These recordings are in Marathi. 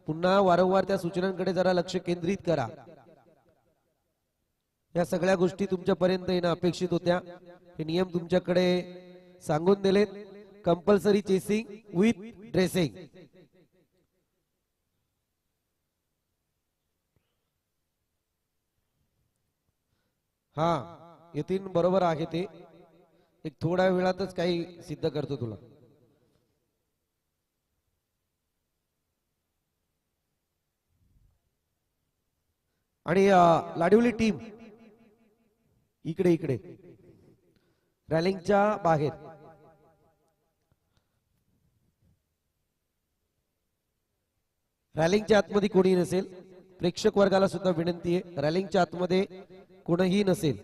पुन्हा वारंवार त्या सूचनांकडे जरा लक्ष केंद्रित करा. या सगळ्या गोष्टी तुमच्यापर्यंत येणं अपेक्षित होत्या. हे नियम तुमच्याकडे सांगून दिलेत. Compulsory chasing with dressing. हा यतीन बरोबर आहे ते. एक थोड्या वेळातच काही सिद्ध करतो तुला. आणि लाडिवली टीम इकडे इकडे रॅलिंगच्या बाहेर. रॅलिंगच्या आतमध्ये कोणी नसेल. प्रेक्षक वर्गाला सुद्धा विनंती आहे, रॅलिंगच्या आतमध्ये कोणीही नसेल.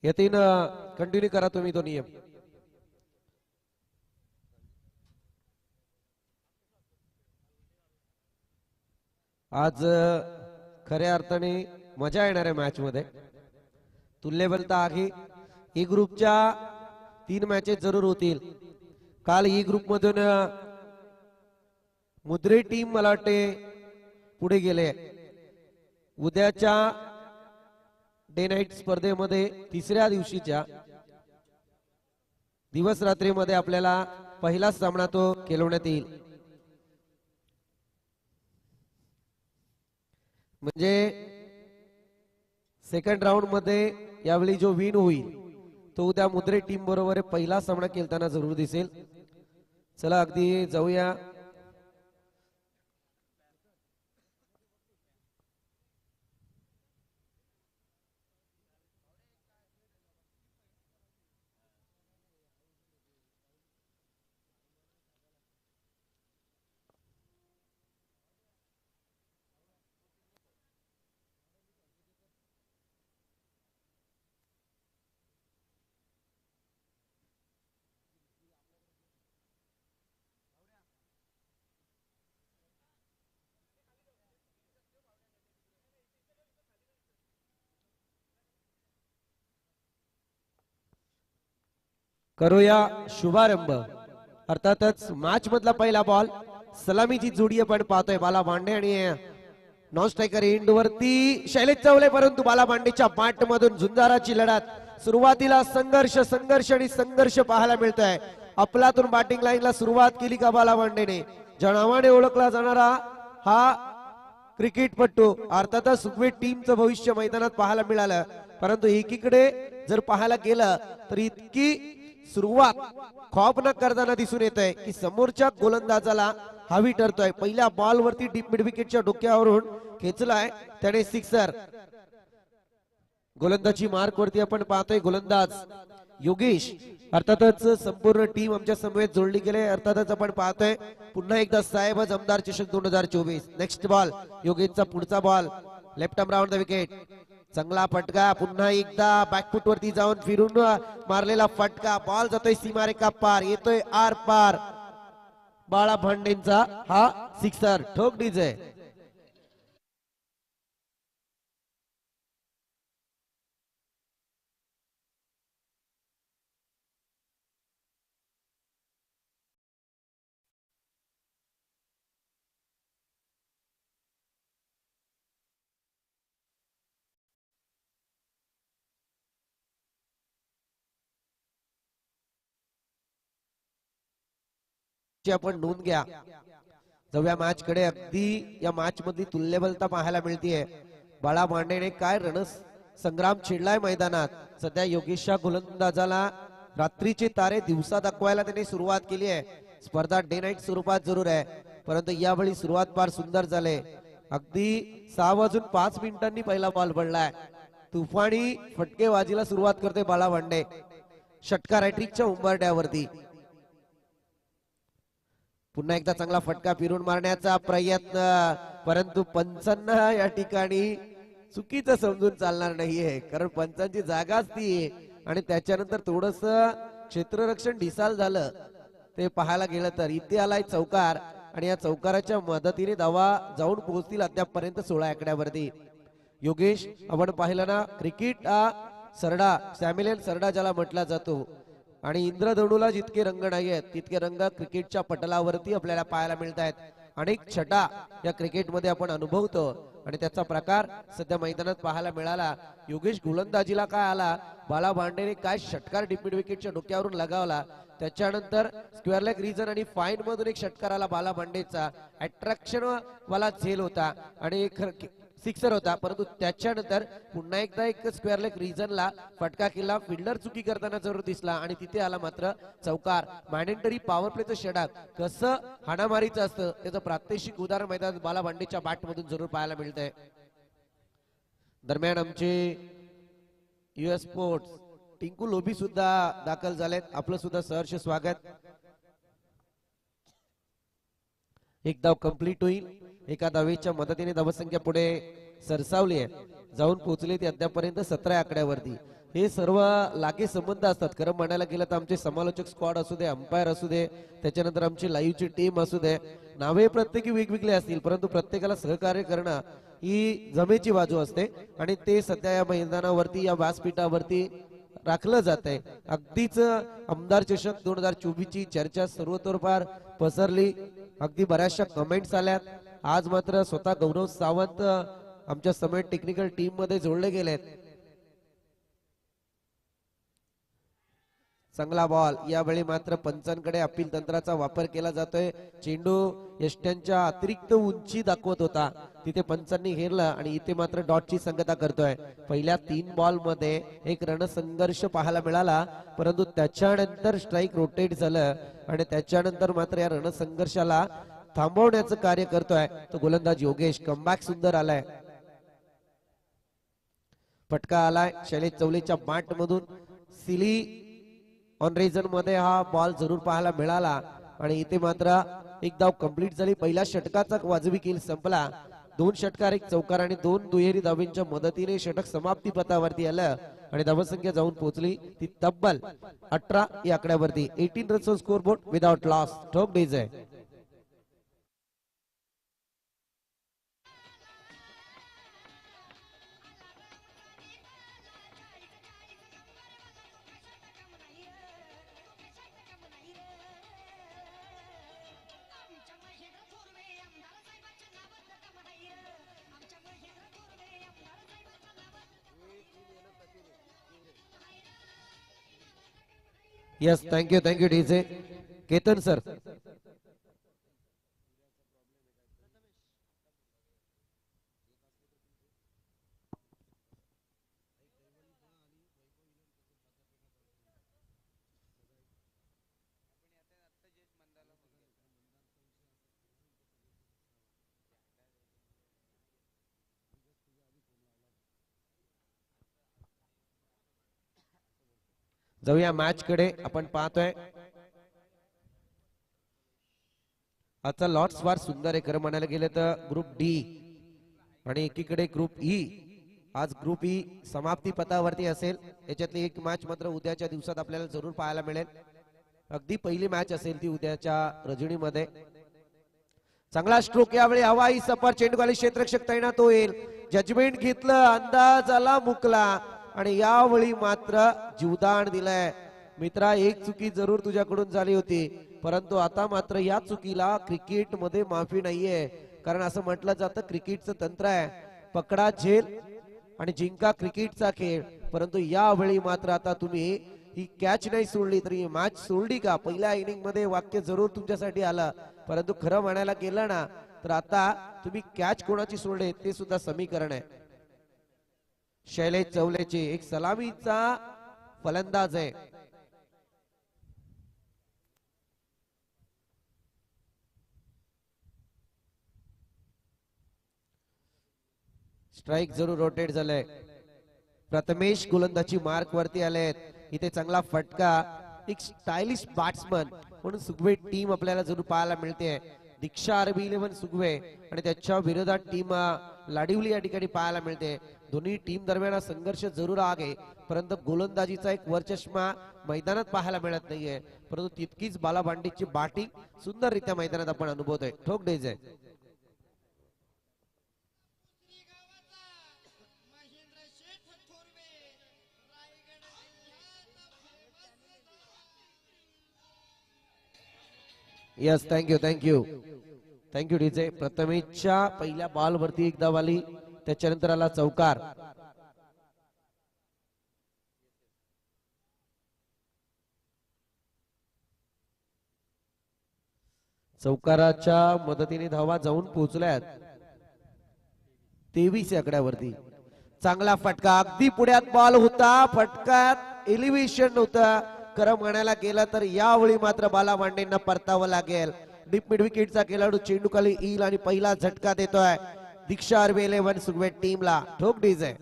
यतीन कंटिन्यू करा तुम्ही तो नियम. आज खऱ्या अर्थाने मजा येणार आहे मॅच मध्ये. तुल्यबलता आहे. ई ग्रुपच्या 3 मॅचेस जरूर होतील. काल ई ग्रुप मधून मुद्रे टीम मला वाटते पुढे गेले. उद्याच्या डे नाईट स्पर्धेमध्ये तिसऱ्या दिवशीच्या दिवस रात्रीमध्ये आपल्याला पहिला सामना तो खेळवण्यात येईल. म्हणजे सेकंड राऊंड मध्ये यावेळी जो विन होईल तो उद्या मुद्रे टीम बरोबर पहिला सामना खेळताना जरूर दिसेल. चला अगदी जाऊया. करूया शुभारंभ. अर्थातच मॅच मधला पहिला बॉल. सलामीची जोडी आपण पाहतोय. बाला भांडे आणि नॉन स्ट्रायकर एंड वरती शैलेश चवले, परंतु बाला भांडेच्या बॅट मधून झुंजाराची लढत. सुरुवातीला संघर्ष संघर्ष आणि संघर्ष पाहायला मिळतोय. आपलातून बॅटिंग लाईनला सुरुवात केली का बाला भांडेने. ज्या नावाने ओळखला जाणारा हा क्रिकेटपटू. अर्थातच सुखवेट टीमचं भविष्य मैदानात पाहायला मिळालं. परंतु एकीकडे जर पाहायला गेलं तर इतकी सुरुवात खॉप न करताना दिसून येत आहे की समोरच्या गोलंदाजाला हवी ठरतोय. पहिल्या बॉल वरती डीप मिड विकेटच्या डोक्यावरून खेचलाय त्याने सिक्सर. गोलंदाजी मार्क वरती आपण पाहतोय गोलंदाज योगेश. अर्थातच संपूर्ण टीम आमच्या समवेत जोडली गेले. अर्थातच आपण पाहतोय पुन्हा एकदा साहेब जमदार चषक 2024. नेक्स्ट बॉल योगेशचा पुढचा ball. Left arm round the wicket. चांगला फटका. पुन्हा एकदा बॅकफुट वरती जाऊन फिरून मारलेला फटका. बॉल जातोय सीमारेखा पार. येतोय आर पार. बाळा भांडेंचा हा सिक्सर. ठोक डीजे. आपण नोंद घ्या. जाऊया मॅच कडे. अगदी या मॅच मधली तुल्यबलता पाहायला मिळतीये. बाळा भांडेने काय रणस संग्राम छेडलाय मैदानात. सध्या योगेशच्या गोलंदाजाला रात्रीचे तारे दिवसा दाखवायला त्याने सुरुवात केली आहे. स्पर्धा डे नाईट स्वरूपात जरूर आहे, परंतु यावेळी सुरुवात फार सुंदर झाले. अगदी 6:05 पहिला बॉल पडलाय. तुफानी फटकेबाजीला सुरुवात करते बाळा भांडे. षटकार हॅट्रिकच्या उंबरठ्यावरती. पुन्हा एकदा चांगला फटका फिरून मारण्याचा प्रयत्न, परंतु पंचांना या ठिकाणी चुकीचं समजून चालणार नाहीये, कारण पंचांची जागाच ती आहे. आणि त्याच्यानंतर थोडस क्षेत्ररक्षण ढिसाल झालं ते पाहायला गेलं तर इथे आलाय चौकार आणि या चौकाराच्या मदतीने धावा जाऊन पोहोचतील अद्यापपर्यंत 16 आकड्यावरती. योगेश, आपण पाहिलं ना, क्रिकेट हा सरडा, सॅम्युएल सरडा ज्याला म्हटला जातो, आणि इंद्रधनुला जितके रंग नाही आहेत तितके रंग क्रिकेटच्या पटलावरती आपल्याला पाहायला मिळत आहेत. अनेक छटा या क्रिकेटमध्ये आपण अनुभवतो आणि त्याचा प्रकार सध्या मैदानात पाहायला मिळाला. योगेश गोलंदाजीला काय आला, बाला भांडेने काय षटकार डिपिड विकेटच्या डोक्यावरून लगावला, त्याच्यानंतर स्क्वेअर लेग रिजन आणि फाईन मधून एक षटकार आला बाला भांडेचा. अट्रॅक्शन वाला झेल होता आणि एक सिक्सर होता, परंतु त्याच्यानंतर पुन्हा एकदा एक स्क्वेअर लेग रिजनला फटका केला. फिल्डर चुकी करताना जरूर दिसला आणि तिथे आला मात्र चौकार. मॅन्डेटरी पॉवर प्लेचं षटक कसं हाणामारीचं असतं त्याचं प्रात्यक्षिक उदाहरण मैदानात बाला भांडेच्या बॅट मधून जरूर पाहायला मिळतंय. दरम्यान आमचे US स्पोर्ट्स टिंकू लोभी सुद्धा दाखल झालेत. आपलं सुद्धा सहर्ष स्वागत. एक धाव कंप्लीट होईल. एका धावेच्या मदतीने धावसंख्या पुढे सरसावली आहे, जाऊन पोहोचली ती अद्यापर्यंत 17 आकड्यावरती. हे सर्व लागे संबंध असतात. खरं म्हणायला गेलं तर आमचे समालोचक स्क्वॉड असू दे, अंपायर असू दे, त्याच्यानंतर आमची लाईव्हची टीम असू दे, नावे प्रत्येकी वेगवेगळी असतील, परंतु प्रत्येकाला सहकार्य करणं ही जमेची बाजू असते आणि ते सध्या या मैदानावरती, या व्यासपीठावरती राखलं जात आहे. अगदीच आमदार चषक 2024 ची चर्चा सर्वत्र फार पसरली. अगदी बऱ्याचशा कमेंट्स आल्यात. आज मात्र स्वतः गौरव सावंत आमच्या समेट टेक्निकल टीम मध्ये जोडले गेलेत. चांगला बॉल. यावेळी मात्र पंचांकडे अपील तंत्राचा वापर केला जातोय. चेंडू यष्ट्यांच्या अतिरिक्त उंची दाखवत होता, तिथे पंचांनी घेरला आणि इथे मात्र डॉटची संगता करतोय. पहिल्या 3 बॉल मध्ये एक रणसंघर्ष पाहायला मिळाला, परंतु त्याच्यानंतर स्ट्राईक रोटेट झालं आणि त्याच्यानंतर मात्र या रणसंघर्षाला थांबवण्याचं कार्य करतोय तो गोलंदाज योगेश. कमबॅक सुंदर आलाय. फटका आलाय शैलेश चौलेच्या बॅट मधून. सिली ऑन रिजन मध्ये हा बॉल जरूर पाहायला मिळाला आणि इथे मात्र एक धाव कंप्लीट झाली. पहिल्या षटकाचा वाजवी खेळ संपला. 2 षटकार, 1 चौकार आणि 2 दुहेरी धावींच्या मदतीने षटक समाप्ती पथावरती आलं आणि धावसंख्या जाऊन पोहोचली ती तब्बल 18 या आकड्यावरती. 18 runs score board without loss. ठोक डेज आहे. Yes, thank you DJ Ketan sir. जाऊया मॅच कडे. आपण पाहतोय आजचा लॉट्स फार सुंदर आहे. खरं म्हणायला गेलं तर ग्रुप डी आणि एकीकडे ग्रुप ई. आज ग्रुप ई समाप्ती पथावरती असेल. याच्यातली एक मॅच मात्र उद्याच्या दिवसात आपल्याला जरूर पाहायला मिळेल. अगदी पहिली मॅच असेल ती उद्याच्या रजनीमध्ये. चांगला स्ट्रोक यावेळी हवा. ही सपाट चेंडूखाली क्षेत्ररक्षक तैनात होईल. जजमेंट घेतलं, अंदाज आला मुकला आणि यावेळी मात्र जीवदान दिलंय. मित्रा, एक चुकी जरूर तुझ्याकडून झाली होती, परंतु आता मात्र या चुकीला क्रिकेट मध्ये माफी नाहीये. कारण असं म्हटलं जातं क्रिकेटचं तंत्र आहे पकडा झेल आणि जिंका क्रिकेटचा खेळ. परंतु यावेळी मात्र आता तुम्ही ही कॅच नाही सोडली तरी मॅच सोडली का. पहिल्या इनिंग मध्ये वाक्य जरूर तुमच्यासाठी आलं, परंतु खरं म्हणायला गेलं ना तर आता तुम्ही कॅच कोणाची सोडले ते सुद्धा समीकरण आहे. शैलेश चौलेची एक सलामीचा फलंदाज आहे. स्ट्राईक जरूर रोटेट झालंय. प्रथमेश गोलंदाजी मार्क वरती आलेत. इथे चांगला फटका. एक स्टायलिश बॅट्समन म्हणून सुगवे टीम आपल्याला जरूर पाहायला मिळते. दीक्षा RB11 सुगवे आणि त्याच्या विरोधात टीम लाडिवली या ठिकाणी पाहायला मिळते. दोन्ही टीम दरम्यान हा संघर्ष जरूर आहे, परंतु गोलंदाजीचा एक वरचष्मा मैदानात पाहायला मिळत नाहीये, परंतु तितकीच बालाभांडीची बॅटिंग सुंदररित्या मैदानात आपण अनुभवतोय. ठोक डेज आहे. Yes, thank you thank you thank you DJ. प्रथमेशच्या पहिल्या बॉल वरती एकदा वाली, त्याच्यानंतर आला चौकार. चौकाराच्या मदतीने धावा जाऊन पोहोचल्यात 23 आकड्यावरती. चांगला फटका, अगदी पुढ्यात बॉल होता, फटक्यात एलिव्हेशन नव्हतं. खरं म्हणायला गेलं तर यावेळी मात्र बाला मांडेंना परतावं लागेल. डीप मिड विकेटचा खेळाडू चेंडू खाली येईल आणि पहिला झटका देतोय दीक्षा आर्मी 11 सुगवे टीमला. ठोक DJ.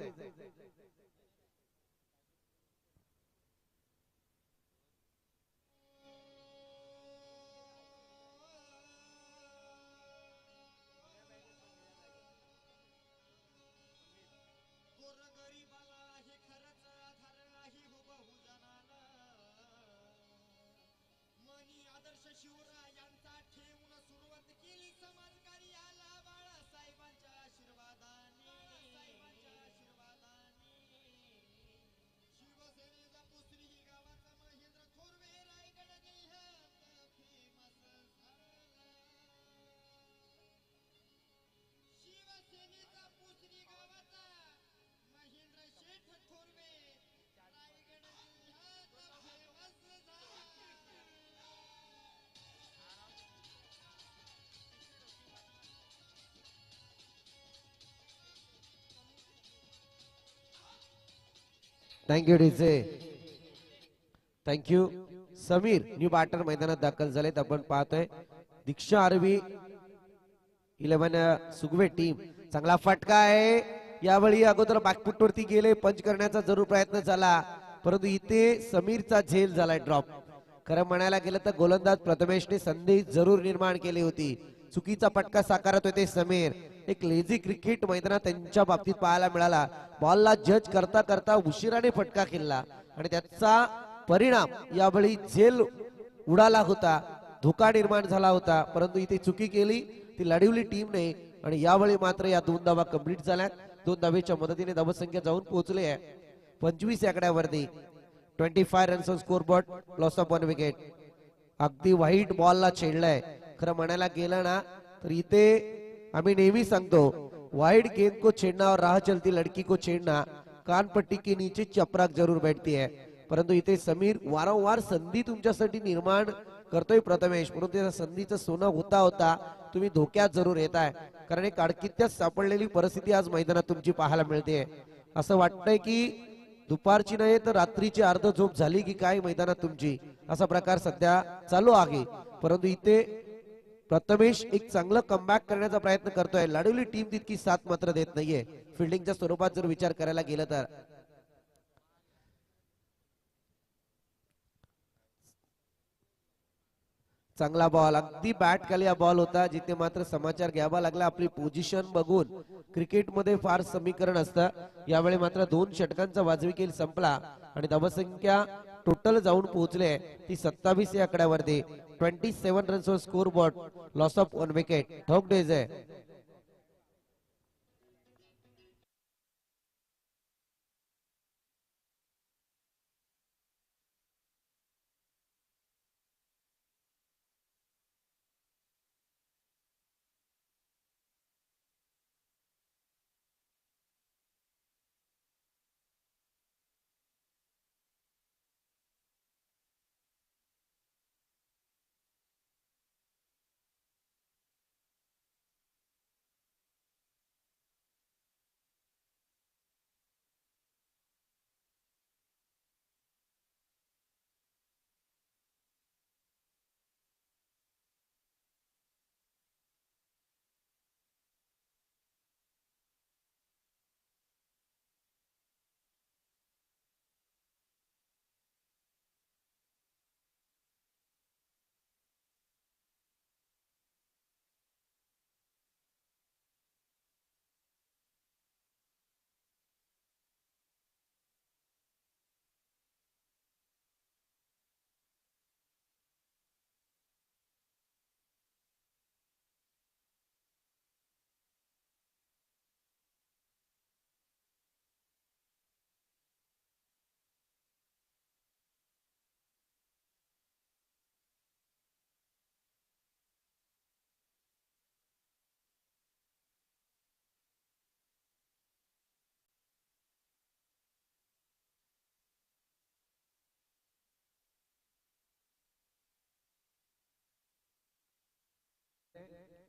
Thank you DJ. Thank you. Sameer new batter मैदानात दाखल झालेत. आपण पाहतोय दीक्षा आरवी 11 सुगवे टीम. चांगला फटका आहे. यावेळी अगोदर बॅकफुट वरती गेले, पंच करण्याचा जरूर प्रयत्न झाला, परंतु इथे समीरचा झेल झालाय ड्रॉप. खरं म्हणायला गेलं तर गोलंदाज प्रथमेशने संधी जरूर निर्माण केली होती. चुकीचा फटका साकारत होते समीर. एक लेझी क्रिकेट मैदानात त्यांच्या बाबतीत पाहायला मिळाला. बॉलला जज करता करता उशिराने फटका खेळला आणि त्याचा परिणाम यावेळी झेल उडाला होता, धोका निर्माण झाला होता, परंतु इथे चुकी केली ती लढवली टीमने आणि यावेळी मात्र या 2 धावा कंप्लीट झाल्या. 2 धावेच्या मदतीने धावसंख्या जाऊन पोहोचली आहे 25 आकड्यावरती. 25 runs on score board, loss of 1 wicket. अगदी व्हाईट बॉलला छेडलाय. खरं म्हणायला गेलं ना तर इथे आम्ही नेहमी सांगतो, वाइड गेंद को छेड़ना और राह चलती लड़की को छेड़ना कान पट्टी के नीचे चपराक जरूर बैठती है. परंतु इथे समीर वारंवार संधी तुमच्यासाठी निर्माण करतोय प्रथमेश, परंतु त्या संधीचं सोनं होता होता तुम्ही धोक्यात जरूर येताय, कारण एक अडकित्यात सापडलेली परिस्थिती आज मैदानात तुमची पाहायला मिळते. असं वाटतंय की दुपारची नाही तर रात्रीची अर्ध झोप झाली की काय मैदानात तुमची, असा प्रकार सध्या चालू आहे. परंतु इथे प्रथमेश एक चांगलं कमबॅक करण्याचा प्रयत्न करतोय. लढवली टीम तितकी साथ मात्र देत नाहीये फिल्डिंगच्या स्वरूपात जर विचार करायला गेलं तर. चांगला बॉल, अगदी बॅट खाली हा बॉल होता, जिथे मात्र समाचार घ्यावा लागला. आपली पोझिशन बघून क्रिकेटमध्ये फार समीकरण असतं. यावेळी मात्र 2 षटकांचा वाजवी खेळ संपला आणि धावसंख्या टोटल जाऊन पोहोचले ती 27 या आकड्यावरती. 27 runs on score board, loss of 1 wicket. ठोक डेज आहे.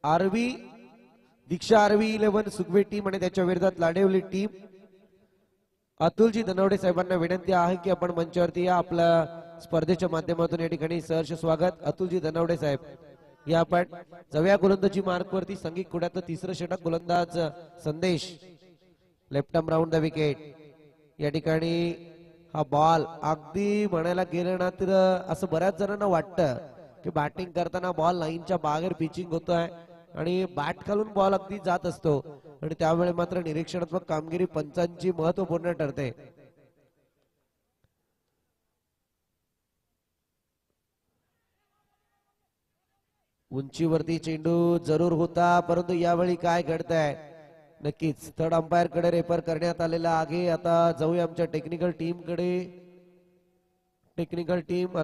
आरवी दीक्षा आरवी 11 सुगवे टीम आणि त्याच्या विरोधात लाडेवली टीम. अतुलजी धनवडे साहेबांना विनंती आहे की आपण मंचावरती या. आपल्या स्पर्धेच्या माध्यमातून या ठिकाणी सहर्ष स्वागत. अतुलजी धनवडे साहेब या. आपण जव्या गोलंदाजी मार्क वरती संगीत कुड्यातलं तिसरं षटक. गोलंदाज संदेश left arm round the wicket. या ठिकाणी हा बॉल अगदी म्हणायला गेलं ना तर असं बऱ्याच जणांना वाटतं की बॅटिंग करताना बॉल लाईनच्या बाहेर पिचिंग होतोय आणि बॅट खालून बॉल अगदी जात असतो आणि त्यावेळी मात्र निरीक्षणात्मक कामगिरी पंचांची महत्वपूर्ण ठरते. उंचीवरती चेंडू जरूर होता परंतु यावेळी काय घडतंय नक्कीच थर्ड अंपायर कडे रेफर करण्यात आलेला आहे. आता जाऊया आमच्या टेक्निकल टीम कडे. टेक्निकल टीम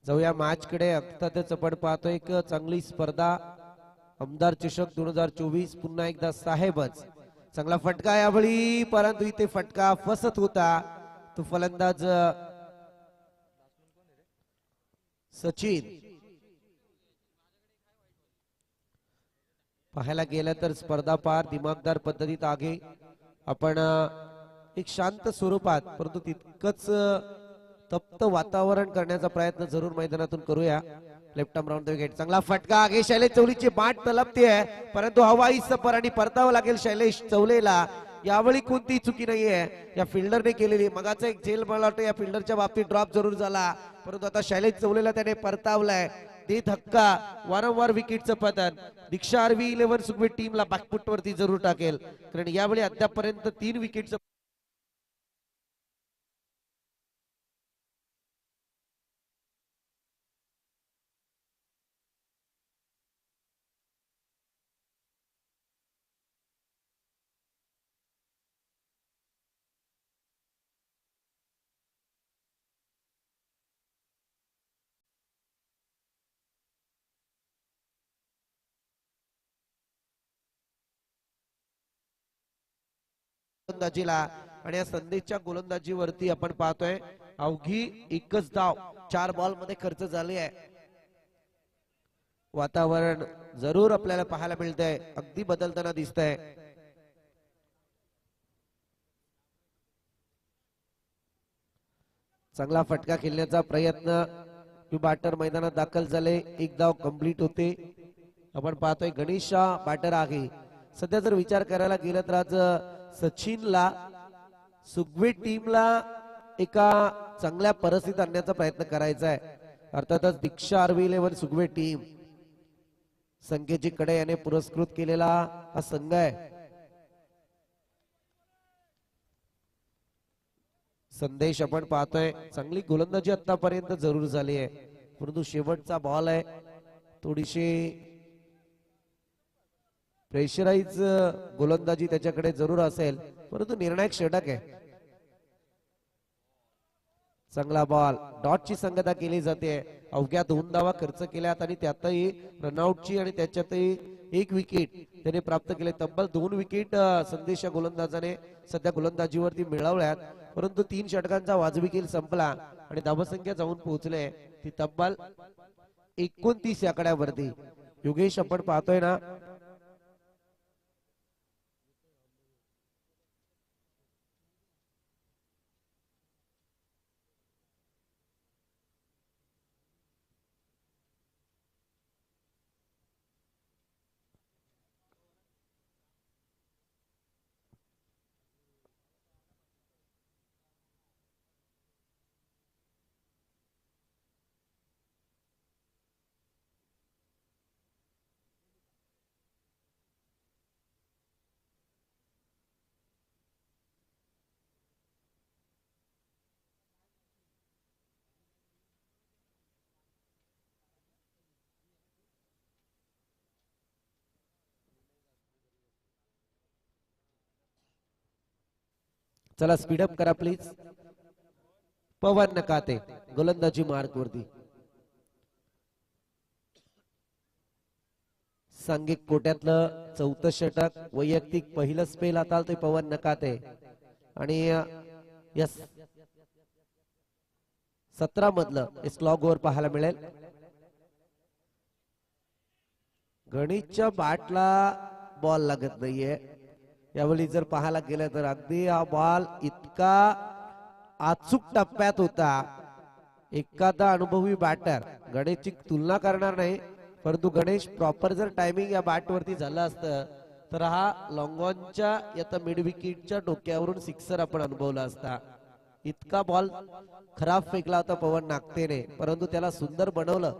जाऊया मॅच कडे. अर्थातच आपण पाहतो एक चांगली स्पर्धा. आमदार चषक 2024 पुन्हा एकदा साहेबच. चांगला फटका यावेळी परंतु इथे फटका फसत होता. तो फलंदाज सचिन. पाहायला गेलं तर स्पर्धा पार दिमागदार पद्धतीत आगे. आपण एक शांत स्वरूपात परंतु तितकंच तप्त वातावरण करण्याचा प्रयत्न जरूर मैदानातून करूया. Left arm round the wicket. चांगला फटका आहे. शैलेश चौलीची बाट तलपते आहे परंतु हवाई सफर आणि परतावं लागेल शैलेश चौलेला. यावेळी कोणती चुकी नाहीये या फिल्डरने केलेली. मगाचा एक झेल मला वाटतं या फिल्डरच्या बाबतीत ड्रॉप जरूर झाला परंतु आता शैलेश चौलेला त्याने परतावलाय. ते धक्का वारंवार विकेटचं पतन दीक्षा आरवी 11 सुगवे टीमला बॅकफुट वरती जरूर टाकेल कारण यावेळी अद्यापर्यंत 3 विकेटचं गोलंदाजीला. आणि या संदेशच्या गोलंदाजीवरती आपण पाहतोय अवघी एकच धाव 4 बॉल मध्ये खर्च झाली आहे. वातावरण जरूर आपल्याला पाहायला मिळतंय अगदी बदलताना दिसतंय. चांगला फटका खेळण्याचा प्रयत्न. बॅटर मैदानात दाखल झाले. एक धाव कंप्लीट होते. आपण पाहतोय गणेश बॅटर आहे. सध्या जर विचार करायला गेलं तर आज सचिनला सुगवे टीमला एका चांगल्या परिस्थितीत आणण्याचा प्रयत्न करायचा आहे. अर्थातच दीक्षा आरवी 11 सुगवे टीम संकेतजी कडे याने पुरस्कृत केलेला हा संघ आहे. संदेश आपण पाहतोय चांगली गोलंदाजी आतापर्यंत जरूर झाली आहे परंतु शेवटचा बॉल आहे थोडीशी प्रेशराईज गोलंदाजी त्याच्याकडे जरूर असेल परंतु निर्णायक षटक आहे. चांगला बॉल. डॉटची संगता केली जाते. अवघ्या 2 धावा खर्च केल्यात आणि त्यातही रनआउटची आणि त्याच्यातही 1 विकेट त्याने प्राप्त केले. तब्बल 2 विकेट संदेश गोलंदाजाने सध्या गोलंदाजीवरती मिळवल्यात परंतु 3 षटकांचा वाजवी खेळ संपला आणि धावसंख्या जाऊन पोहोचले ती तब्बल 29 आकड्यावरती. योगेश आपण पाहतोय ना, चला स्पीडअप करा प्लीज. पवन नकाते गोलंदाजी मार्क वरती. सांघिक कोट्यातलं 4थं षटक, वैयक्तिक पहिलं स्पेल हाताळतोय पवन नकाते. आणि यस 17 मधलं स्लॉग ओव्हर पाहायला मिळेल. गणेशच्या बॅटला बॉल लागत नाहीये यावेळी. जर पाहायला गेलं तर अगदी हा बॉल इतका अचूक टप्प्यात होता. एखादा अनुभवी बॅटर, गणेशची तुलना करणार नाही, परंतु गणेश प्रॉपर जर टायमिंग या बॅट वरती झालं असतं तर हा लॉंगॉनच्या या मिड विकेटच्या डोक्यावरून सिक्सर आपण अनुभवला असता. इतका बॉल खराब फेकला होता पवन नागतेने, परंतु त्याला सुंदर बनवलं.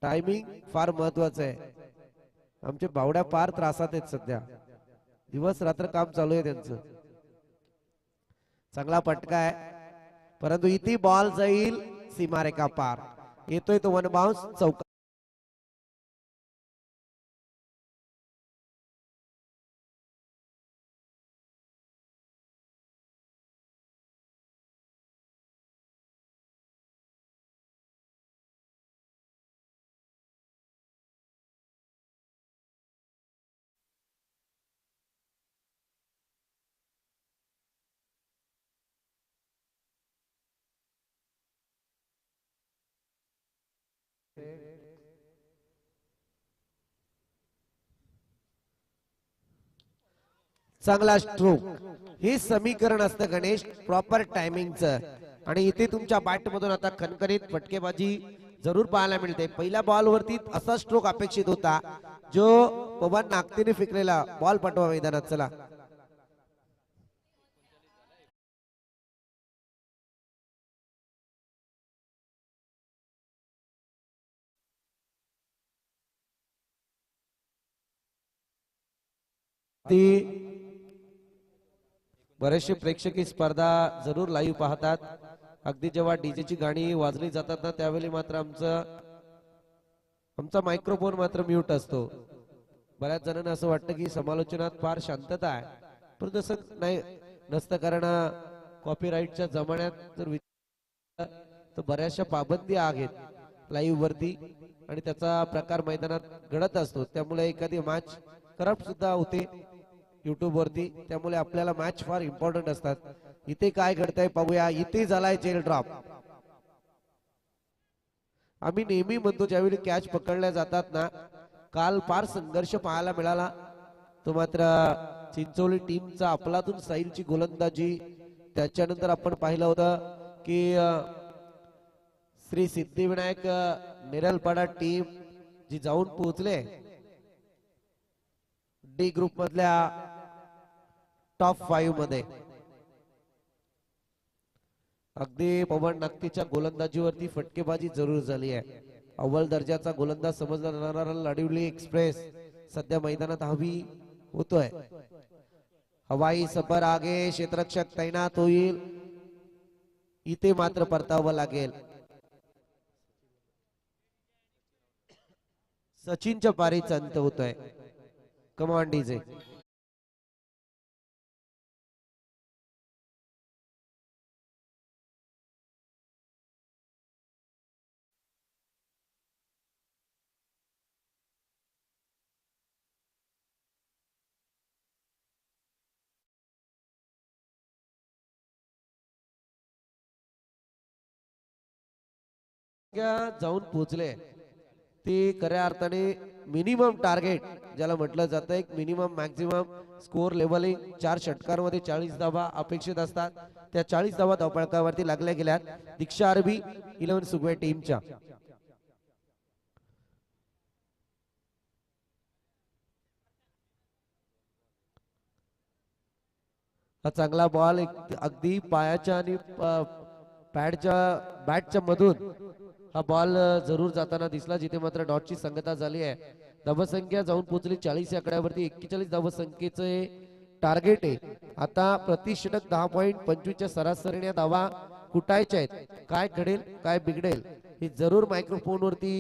टायमिंग फार महत्वाचं आहे. आमचे बावड्या फार त्रासात आहेत सध्या, दिवस रात्र काम चालू आहे त्यांचं. चांगला पटका आहे, परंतु इथे बॉल जाईल सीमारेखा पार. येतोय तो वन बाउन्स चौका. चांगला स्ट्रोक, हे समीकरण असतं गणेश प्रॉपर टायमिंगचं. आणि इथे तुमच्या बॅट मधून आता खणखणीत फटकेबाजी जरूर पाहायला मिळते. पहिल्या बॉल वरती असा स्ट्रोक अपेक्षित होता जो पवन नागतेने फेकलेला बॉल पाठवा मैदानात. चला ती बरेचसे प्रेक्षक स्पर्धा जरूर लाईव्ह पाहतात. अगदी जेव्हा डीजेची गाणी वाजली जातात ना त्यावेळी मात्र आमचा मायक्रोफोन मात्र म्यूट असतो. बऱ्याच जणांना असं वाटतं की समालोचनात फार शांतता आहे, पण तसं नाही नसतं. कारण कॉपीराईटच्या जमान्यात जर तर बऱ्याचशा पाबंदी आहेत लाईव्ह वरती, आणि त्याचा प्रकार मैदानात घडत असतो. त्यामुळे एखादी मॅच करप्ट सुद्धा होते युट्यूब वरती. त्यामुळे आपल्याला मॅच फार इम्पॉर्टंट असतात. इथे काय घडतंय पाहूया. इथे झालाय जेल ड्रॉप. आम्ही नेहमी म्हणतो ज्यावेळी कॅच पकडल्या जातात ना, काल फार संघर्ष पाहायला मिळाला. तो मात्र चिंचोली टीमचा अफलातून साईलची गोलंदाजी. त्याच्यानंतर आपण पाहिलं होतं की श्री सिद्धिविनायक नेरलपाडा टीम जी जाऊन पोहोचले डी ग्रुप मधल्या टॉप 5 मध्ये. अगदी पवन नागतीच्या गोलंदाजीवरती फटकेबाजी जरूर झाली आहे. अव्वल दर्जाचा गोलंदाज समजला जाणारा लाडिवली एक्सप्रेस सध्या मैदानात हवी होतोय. हवाई सफर आगे, क्षेत्ररक्षक तैनात होईल. इथे मात्र परतावं लागेल. सचिनच्या पारीचा अंत होतोय. कमान डीजे. जाऊन पोहोचले ते खऱ्या अर्थाने मिनिमम टार्गेट ज्याला म्हटलं जातं एक मिनिमम मॅक्झिमम स्कोर लेवलिंग 4 षटकांमध्ये 40 धावा अपेक्षित असतात त्या 40 धावा धावफलकावरती लागल्या गेल्यात दीक्षा आरबी 11 सुगवे टीमच्या हा चांगला बॉल अगदी पायाच्या आणि पॅडच्या बॅटच्या मधून हा बॉल जरूर जाताना दिसला जिथे मात्र डॉटची संगता झाली आहे धावसंख्या जाऊन पोहोचली 40 या आकड्यावरती 41 धावसंख्येचे टार्गेट आहे आता प्रति षटक 10.25 च्या सरासरीने धावा कुटायच्या आहेत काय घडेल काय बिघडेल हे जरूर मायक्रोफोन वरती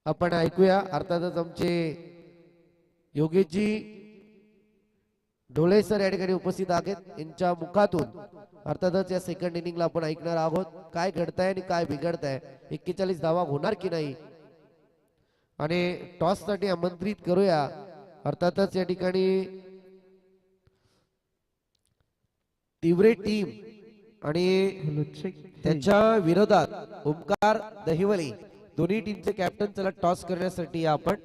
आपण ऐकूया अर्थातच आमचे योगेशजी ढोळे सर या ठिकाणी उपस्थित आहेत यांच्या मुखातून अर्थातच या सेकंड इनिंगला आपण ऐकणार आहोत काय घडतंय आणि काय बिघडतंय 41 धावा होणार की नाही आणि टॉस साठी आमंत्रित करूया अर्थातच या ठिकाणी तिवरे टीम आणि त्याच्या विरोधात ओमकार दहिवली दोन्ही टीमचे कॅप्टन चला टॉस करण्यासाठी आपण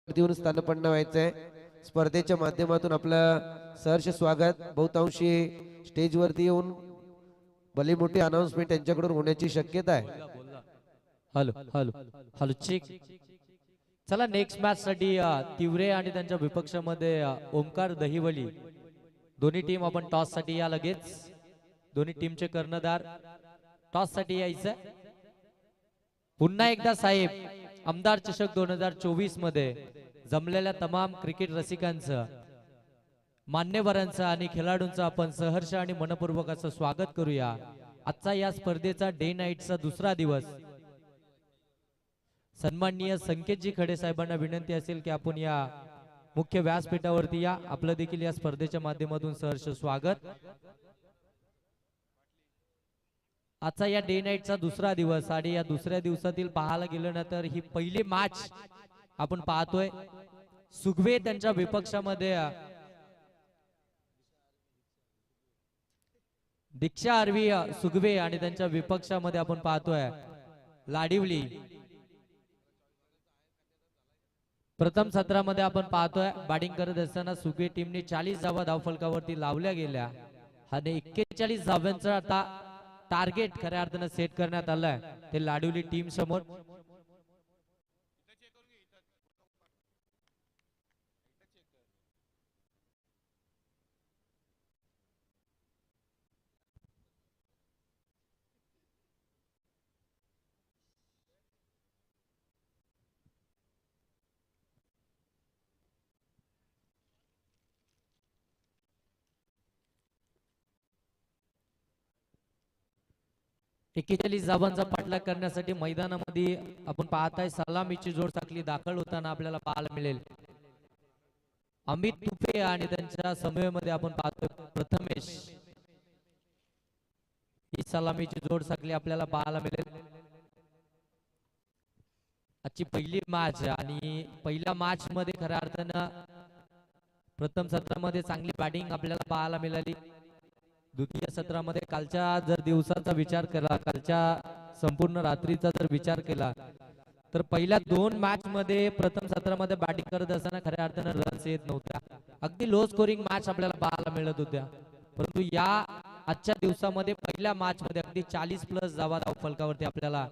देऊन स्थानपन्न व्हायचंय स्पर्धेच्या माध्यमातून आपलं सहर्ष स्वागत बहुतांशी स्टेजवरती येऊन भली मोठी अनाउन्समेंट त्यांच्याकडून होण्याची शक्यता आहे हॅलो हॅलो हॅलो चेक चला नेक्स्ट मॅच साठी तिवरे आणि त्यांच्या विपक्षामध्ये ओमकार दहिवली दोन्ही टीम आपण टॉस साठी या लगेच दोन्ही टीमचे कर्णधार टॉस साठी यायचं पुन्हा एकदा साहेब आमदार चषक 2024 मध्ये जमलेल्या तमाम क्रिकेट रसिकांचं मान्यवरांचं आणि खेळाडूंचं आपण सहर्ष आणि मनपूर्वक असं स्वागत करूया आजचा या स्पर्धेचा डे नाईटचा दुसरा दिवस सन्माननीय संकेतजी खडे साहेबांना विनंती असेल की आपण या मुख्य व्यासपीठावरती या आपलं देखील या स्पर्धेच्या माध्यमातून सहर्ष स्वागत आजचा या डे नाईटचा दुसरा दिवस आणि या दुसऱ्या दिवसातील पाहायला गेलं ना तर ही पहिली मॅच आपण पाहतोय सुगवे त्यांच्या विपक्षामध्ये दीक्षा आरवी सुगवे आणि त्यांच्या विपक्षामध्ये आपण पाहतोय लाडिवली प्रथम सत्रामध्ये आपण पाहतोय बॅटिंग करत असताना सुगवे टीमने 40 धावा धावफलकावरती लावल्या गेल्या आणि 41 धाव्यांचा आता टार्गेट खऱ्या अर्थानं सेट करण्यात आलाय ते लाडवली टीम समोर एकेचाळीस धावांचा पाठलाग करण्यासाठी मैदानामध्ये आपण पाहताय सलामीची जोड चाकली दाखल होताना आपल्याला पाहायला मिळेल अमित तुपे आणि त्यांच्या समूहामध्ये आपण पाहतोय प्रथमेश ही सलामीची जोड चाकली आपल्याला पाहायला मिळेल आजची पहिली मॅच आणि पहिल्या मॅच मध्ये खऱ्या अर्थानं प्रथम सत्रामध्ये चांगली बॅटिंग आपल्याला पाहायला मिळाली द्वितीय सत्रामध्ये कालच्या जर दिवसाचा विचार केला कालच्या संपूर्ण रात्रीचा जर विचार केला तर पहिल्या 2 मॅच मध्ये प्रथम सत्रामध्ये बॅटिंग करत असताना खऱ्या अर्थानं रन्स येत नव्हत्या अगदी लो स्कोरिंग मॅच आपल्याला पाहायला मिळत होत्या परंतु या आजच्या दिवसामध्ये पहिल्या मॅच मध्ये अगदी 40+ धावा धावफलकावरती आपल्याला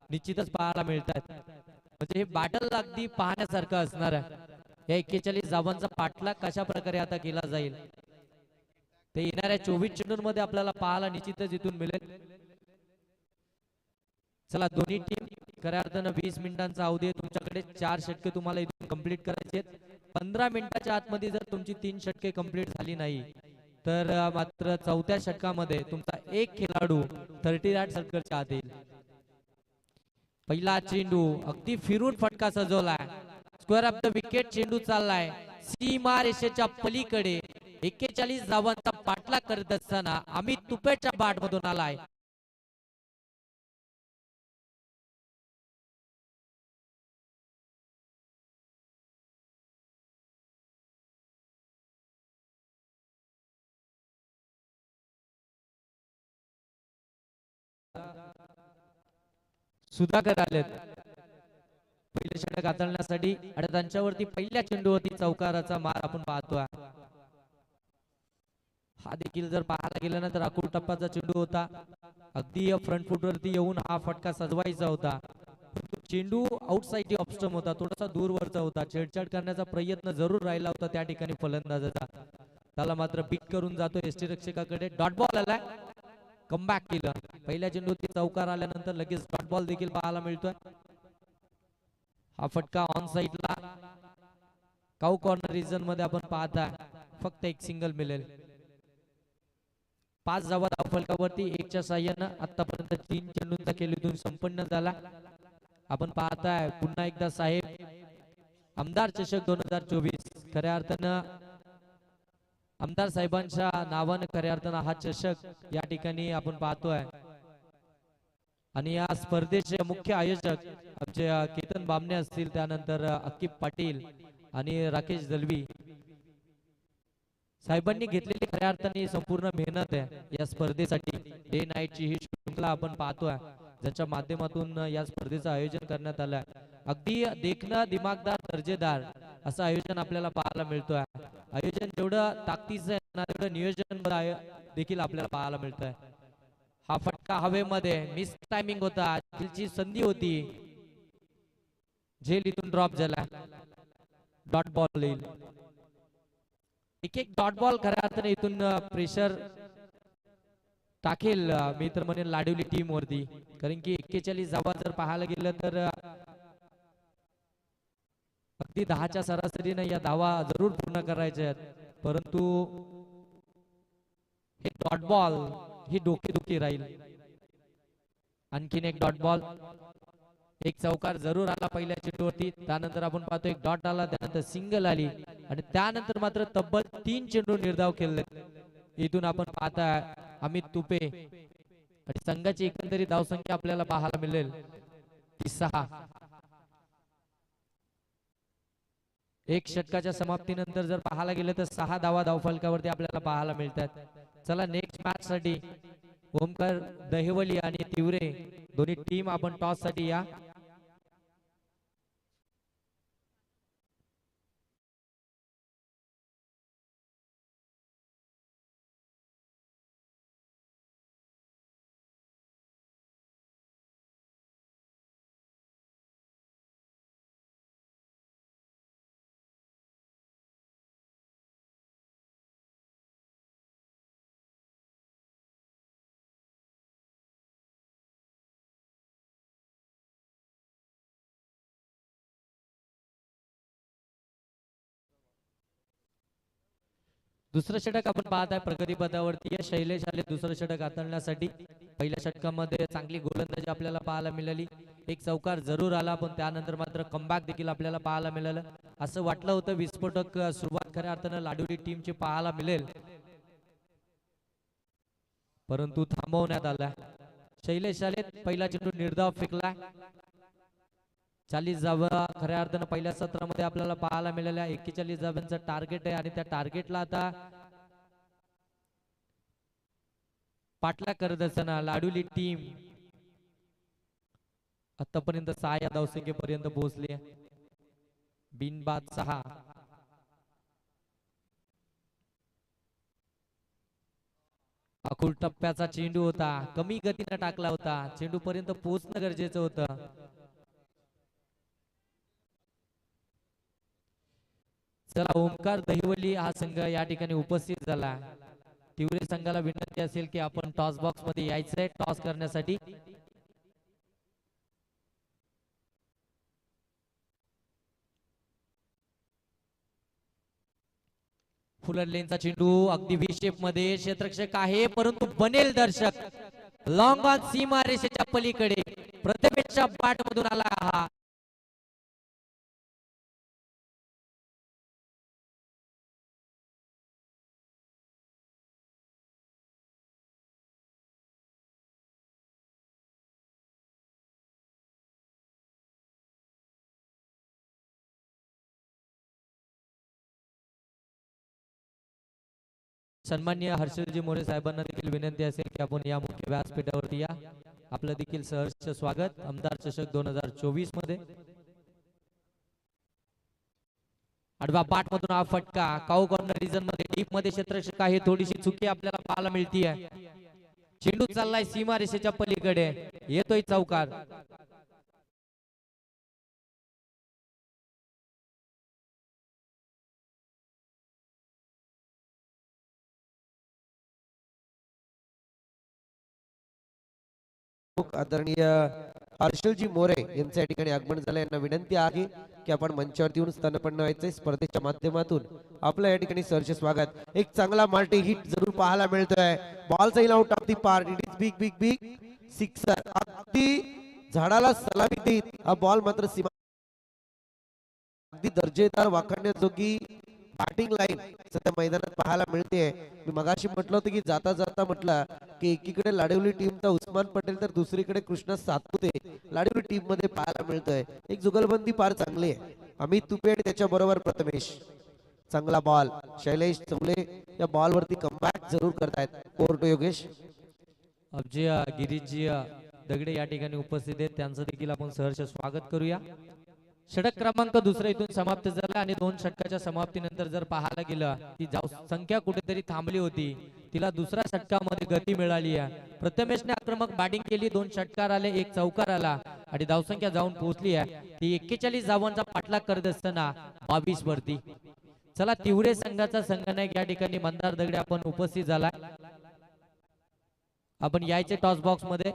निश्चितच पाहायला मिळतात म्हणजे हे बॅटल अगदी पाहण्यासारखं असणार आहे या 41 धावांचा पाठलाग कशा प्रकारे आता केला जाईल ते येणाऱ्या 24 चेंडूंमध्ये आपल्याला पाहायला निश्चितच इथून मिळेल चला दोन्ही टीम खऱ्या अर्थानं 20 मिनिटांचा अवधी आहे तुमच्याकडे. 4 षटके तुम्हाला इथून कंप्लीट करायचे आहेत. 15 मिनिटाच्या आतमध्ये जर तुमची 3 षटके कंप्लीट झाली नाही तर मात्र चौथ्या षटकामध्ये तुमचा एक खेळाडू 38 सर्कलच्या आत येईल. पहिला चेंडू अगदी फिरून फटका सजवलाय. स्क्वेअर ऑफ द विकेट चेंडू चाललाय सीमा रेषेच्या पलीकडे. 41 धावांचा पाठलाग करत असताना अमित तुपेच्या बाट मधून आलाय. सुधाकर आलेत पहिले षटक हाताळण्यासाठी आणि त्यांच्यावरती पहिल्या चेंडूवरती चौकाराचा मार आपण पाहतोय. हा देखील जर पाहायला गेला ना तर अकुल टप्पाचा चेंडू होता. अगदी फ्रंट फुट वरती येऊन हा फटका सजवायचा होता. चेंडू आउटसाइड ऑफ स्टंप होता, थोडासा दूरवरचा होता. छेडछाड करण्याचा प्रयत्न जरूर राहिला होता त्या ठिकाणी फलंदाजाचा. त्याला मात्र पिक करून जातो यष्टीरक्षकाकडे. डॉट बॉल आलाय. कमबॅक केलं. पहिल्या चेंडूवरती चौकार आल्यानंतर लगेच डॉट बॉल देखील पाहायला मिळतोय. हा फटका ऑन साइडला काऊ कॉर्नर रिजन मध्ये आपण पाहताय. फक्त एक सिंगल मिळेल. 5 धावा धावफलकावरती 1च्या साह्यानं आतापर्यंत 3 चेंडूंचा खेळून संपन्न झाला. आपण पाहताय पुन्हा एकदा साहेब आमदार चषक 2024 खऱ्या अर्थानं आमदार साहेबांच्या नावानं खऱ्या अर्थानं हा चषक या ठिकाणी आपण पाहतोय. आणि या स्पर्धेचे मुख्य आयोजक आमचे केतन बामणे असतील, त्यानंतर अकिब पाटील आणि राकेश दलवी साहेबांनी घेतलेली खऱ्या अर्थाने संपूर्ण मेहनत आहे या स्पर्धेसाठी. डे नाईटची ही शृंखला आपण पाहतोय ज्याच्या माध्यमातून या स्पर्धेचं आयोजन करण्यात आलंय. अगदी देखणं दिमागदार दर्जेदार असं आयोजन आपल्याला पाहायला मिळतोय. आयोजन जेवढं ताकदीचं आहे तेवढं नियोजन देखील आपल्याला पाहायला मिळतंय. हा फटका हवेमध्ये मिस टायमिंग होता. दिलची संधी होती. झेल इथून ड्रॉप झाला. डॉट बॉल येईल. एक डॉट बॉल खऱ्या अर्थाने इथून प्रेशर टाकेल मी तर म्हणेन लाडवली टीम वरती. कारण की 41 धावा जर पाहायला गेलं तर अगदी 10च्या सरासरीने या धावा जरूर पूर्ण करायच्या आहेत. परंतु हे डॉट बॉल ही डोकेदुखी राहील. आणखीन एक डॉट बॉल. एक चौकार जरूर आला पहिल्या चेंडूवरती. त्यानंतर आपण पाहतो एक डॉट आला, त्यानंतर सिंगल आली आणि त्यानंतर मात्र तब्बल 3 चेंडू निर्धाव खेळले. इथून आपण पाहताय अमित तुपे आणि संघाची एकंदरीत धावसंख्या आपल्याला पाहायला मिळेल ती 6. एक षटकाच्या समाप्तीनंतर जर पाहायला गेलं तर 6 धावा धावफलकावरती आपल्याला पाहायला मिळतात. चला नेक्स्ट मॅच साठी ओमकार दहिवली आणि तिवरे दोन्ही टीम आपण टॉस साठी या. दुसरं षटक आपण पाहत आहे प्रगती पथावरती. शैलेश आले दुसरं षटक हाताळण्यासाठी. पहिल्या षटकामध्ये चांगली गोलंदाजी आपल्याला पाहायला मिळाली. एक चौकार जरूर आला पण त्यानंतर मात्र कमबॅक देखील आपल्याला पाहायला मिळालं. असं वाटलं होतं विस्फोटक सुरुवात खऱ्या अर्थानं लाडवली टीमची पाहायला मिळेल, परंतु थांबवण्यात आला. शैलेश आले पहिला चेंडू निर्धाव फेकला. 40 धावा खऱ्या अर्थानं पहिल्या सत्रामध्ये आपल्याला पाहायला मिळाल्या. 41 धाव्यांचं टार्गेट आहे आणि त्या टार्गेटला आता पाठलाग करत असताना लाडवली टीम आतापर्यंत 6 या धावसंख्येपर्यंत पोहोचली आहे. बिनबाद 6. अकुल टप्प्याचा चेंडू होता. कमी गतीने टाकला होता. चेंडू पर्यंत पोहोचणं गरजेचं होतं. चला ओमकार दहिवली हा संघ या ठिकाणी उपस्थित झाला. तिवरे संघाला विनंती असेल की आपण टॉस बॉक्स मध्ये यायचंय टॉस करण्यासाठी. फुलर लेनचा चेंडू अगदी व्ही शेप मध्ये क्षेत्ररक्षक आहे परंतु बनेल दर्शक. लॉंग ऑन सीमा रेषेच्या पलीकडे प्रथमेशच्या बाट मधून आला हा. सन्माननीय हर्षलजी मोरे साहेबांना देखील विनंती असेल की आपण या मुख्य व्यासपीठावरती या. आपलं देखील सहर्ष स्वागत आमदार चषक 2024 मध्ये. आडवा पाठ मधून हा फटका काऊ कॉर्नर रिजन मध्ये डीप मध्ये क्षेत्ररक्षक आहे. थोडीशी चुकी आपल्याला पाहायला मिळतीये. चेंडू चाललाय सीमा रेषेच्या पलीकडे येतोय चौकार. आदरणीय हर्षलजी मोरे यांच्या या ठिकाणी आगमन झालं. यांना विनंती आहे की आपण मंचावरती येऊन स्तनपन्न व्हायचे. स्पर्धेच्या माध्यमातून आपलं या ठिकाणी सहर्ष स्वागत. एक चांगला मल्टी हिट जरूर पाहायला मिळतोय. बॉल जाईल out of the park. It is big big big sixer. अगदी झाडाला सलामी देत हा बॉल मात्र सीमा अगदी दर्जेदार वाखाणण्याजोगी बॅटिंग लाईन सध्या मैदानात पाहायला मिळते. मी मगाशी म्हटलं होतं की जाता जाता म्हटलं की एकीकडे लाडवली टीम तर उस्मान पटेल तर दुसरीकडे कृष्णा सातपुते लाडवली टीम मध्ये पाहायला मिळतोय. एक जुगलबंदी फार चांगली आहे. अमित तुपे आणि त्याच्या बरोबर प्रथमेश. चांगला बॉल. शैलेश चौले या बॉल वरती कमबॅक जरूर करतायत. Over to Yogesh. अबजी गिरीशजी दगडे या ठिकाणी उपस्थित आहेत. त्यांचं देखील आपण सहर्ष स्वागत करूया. षटक क्रमांक दुसरा इथून समाप्त झाला आणि 2 षटकाच्या समाप्तीनंतर जर पाहायला गेलं ती संख्या कुठेतरी थांबली होती. तिला दुसऱ्या षटकामध्ये गती मिळाली आहे. प्रथमेशने आक्रमक बॅटिंग केली. 2 षटकार आले 1 चौकार आला आणि धावसंख्या जाऊन पोहोचली आहे ती 41 धावांचा पाठलाग करत असताना 22 वरती. चला तिवरे संघाचा संघनायक या ठिकाणी मंदार दगडे आपण उपस्थित झाला. आपण यायचे टॉस बॉक्स मध्ये.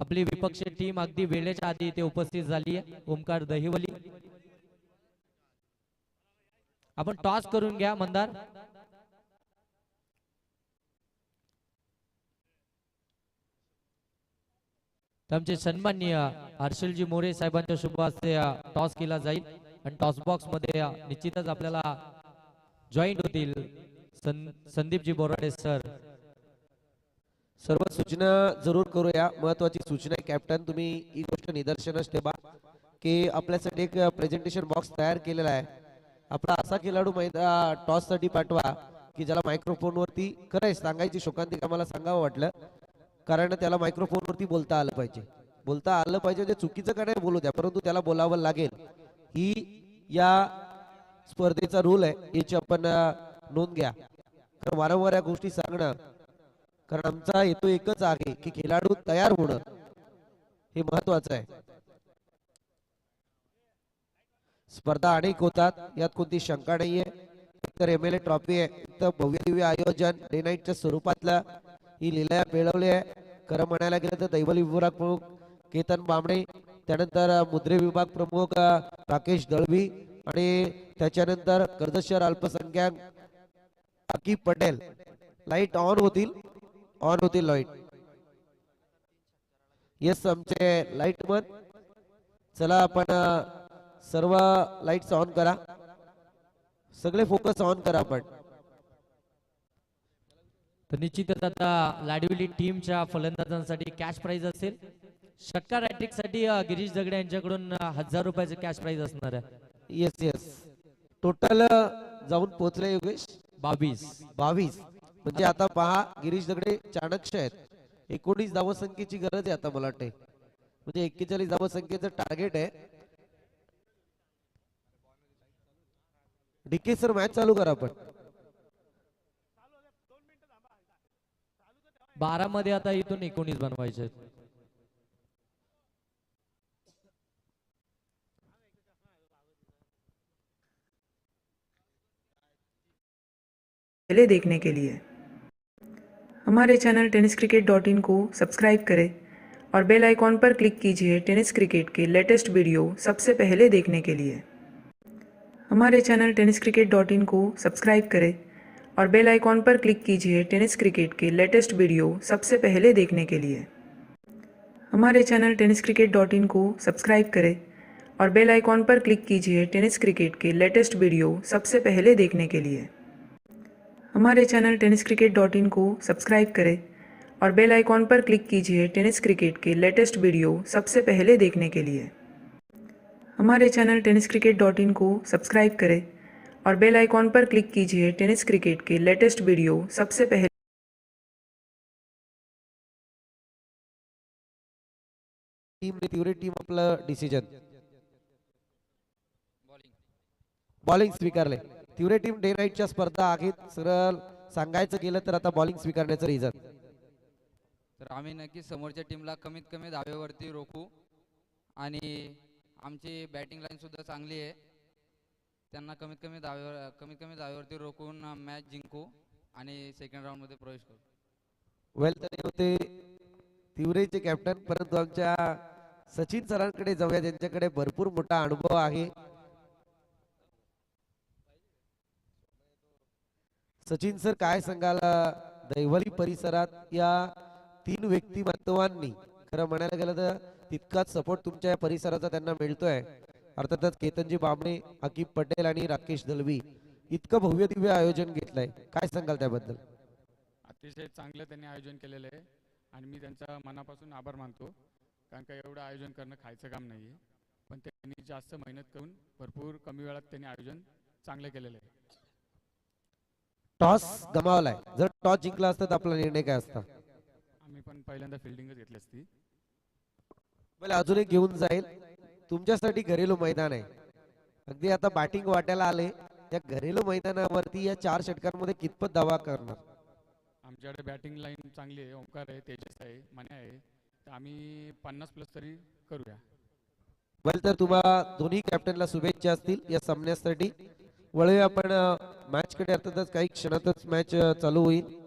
आपली विपक्षी टीम अगदी वेळेच्या आधी इथे उपस्थित झाली आहे. ओमकार दहिवली आपण टॉस करून घ्या मंदार. आमचे सन्माननीय हर्षलजी मोरे साहेबांच्या शुभ हस्ते टॉस केला जाईल आणि टॉस बॉक्स मध्ये निश्चितच आपल्याला जॉईंट होतील संदीपजी बोराडे सर. सर्व सूचना जरूर करूया. महत्वाची सूचना आहे कॅप्टन, तुम्ही ही गोष्ट निदर्शनास ठेवा की आपल्यासाठी एक प्रेझेंटेशन बॉक्स तयार केलेला आहे. आपला असा खेळाडू टॉस साठी पाठवा की ज्याला मायक्रोफोन वरती खरंय सांगायची शोकांतिका मला सांगावं वाटलं कारण त्याला मायक्रोफोन वरती बोलता आलं पाहिजे. बोलता आलं पाहिजे म्हणजे चुकीचं का नाही बोलू द्या परंतु त्याला बोलावं लागेल. ही या स्पर्धेचा रूल आहे याची आपण नोंद घ्या. कारण वारंवार या गोष्टी सांगणं कारण आमचा हेतू एकच आहे की खेळाडू तयार होणं हे महत्वाचं आहे. स्पर्धा अनेक होतात यात कोणती शंका नाहीये. तर MLA ट्रॉफी आहे तर भव्य दिव्य आयोजन डे नाईटच्या स्वरूपातलं ही लीला मिळवली आहे. खरं म्हणायला गेलं तर दैवली विभाग प्रमुख केतन बामणे, त्यानंतर मुद्रे विभाग प्रमुख राकेश दळवी आणि त्याच्यानंतर कर्जत शहर अल्पसंख्याक अकीब पटेल. लाईट ऑन होतील लाईट. येस आमचे लाईट मन. चला आपण सर्व लाईट्स ऑन करा. सगळे फोकस ऑन करा आपण. तर निश्चितच आता लाडविली टीमच्या फलंदाजांसाठी कॅश प्राइज असेल. षटकार हॅट्रिक साठी गिरीश दगडे यांच्याकडून 1000 रुपयाचे कॅश प्राइज असणार आहे. येस टोटल जाऊन पोहोचले योगेश 22. म्हणजे आता पहा गिरीश दगडे चाणक्य आहेत. 19 धावसंख्येची गरज आहे आता मला वाटते. म्हणजे 41 धावसंख्येचं टार्गेट आहे. डीके सर मॅच चालू करा आपण. 12 मध्ये आता इथून 19 बनवायचे. पहले देखने के लिए हमारे चैनल tenniscricket.in को सब्सक्राइब करें और बेल आइकॉन पर क्लिक कीजिए टेनिस क्रिकेट के लेटेस्ट वीडियो सबसे पहले देखने के लिए. हमारे channel tennis cricket dot in को सब्सक्राइब करें और बेल आइकॉन पर क्लिक कीजिए टेनिस क्रिकेट के लेटेस्ट वीडियो सबसे पहले देखने के लिए। हमारे channel tennis cricket dot in को सब्सक्राइब करें और बेल आइकॉन पर क्लिक कीजिए टेनिस क्रिकेट के लेटेस्ट वीडियो सबसे पहले देखने के लिए। हमारे channel tennis cricket dot in को सब्सक्राइब करें और बेल आइकॉन पर क्लिक कीजिए टेनिस क्रिकेट के लेटेस्ट वीडियो सबसे पहले देखने के लिए। हमारे channel tennis cricket dot in को सब्सक्राइब करें और बेल आइकॉन पर क्लिक कीजिए टेनिस क्रिकेट के लेटेस्ट वीडियो सबसे पहले। टीमने तिवरे टीम आपलं डिसिजन बॉलिंग स्वीकारले. तिवरे टीम डे नाईटच्या स्पर्धा आखीत सरळ सांगायचं गेलं तर आता बॉलिंग स्वीकारण्याचं रिझन. तर आम्ही नक्की समोरच्या टीमला कमीत कमी धावेवरती रोखू आणि आमची बॅटिंग लाईन सुद्धा चांगली आहे. त्यांना कमीत कमी धावेवरती रोखून मॅच जिंकू आणि सेकंड राऊंड मध्ये प्रवेश करू. वेल तरी होते तिवरेचे कॅप्टन, परंतु आमच्या सचिन सरांकडे जाऊया, त्यांच्याकडे भरपूर मोठा अनुभव आहे. सचिन सर, काय सांगाल दैवली परिसरात या तीन व्यक्तिमत्वांनी खरं म्हणायला गेलं तर तितकाच सपोर्ट तुमच्या या परिसराचा त्यांना मिळतोय. अर्थातच केतनजी बामणे, अकीब पटेल आणि राकेश दलवी इतकं भव्य दिव्य आयोजन घेतलंय, काय सांगाल त्याबद्दल? अतिशय चांगलं त्यांनी आयोजन केलेलं आहे आणि मी त्यांचा मनापासून आभार मानतो. कारण का एवढं आयोजन करणं खायचं काम नाही आहे, पण त्यांनी जास्त मेहनत करून भरपूर कमी वेळात त्यांनी आयोजन चांगलं केलेलं आहे. टॉस गमावलाय, जर टॉस जिंकला असता तर आपला निर्णय काय असता? आम्ही पण पहिल्यांदा फिल्डिंगच घेतली असती. मला अजून एक घेऊन जाईल, तुमच्यासाठी घरेलू मैदान आहे. अगदी आता बॅटिंग वाटायला आले, या घरेलू मैदानावरती या 4 षटकांमध्ये कितपत दावा करणार? आमच्याकडे बॅटिंग लाईन चांगली आहे. ओंकार आहे, तेजस आहे, मन्या आहे, तर आम्ही 50+ तरी करूया. वेल, तर तुम्हाला दोन्ही कॅप्टनला शुभेच्छा असतील या सामन्यासाठी. वळूया आपण मॅच कडे. अर्थातच काही क्षणातच मॅच चालू होईल.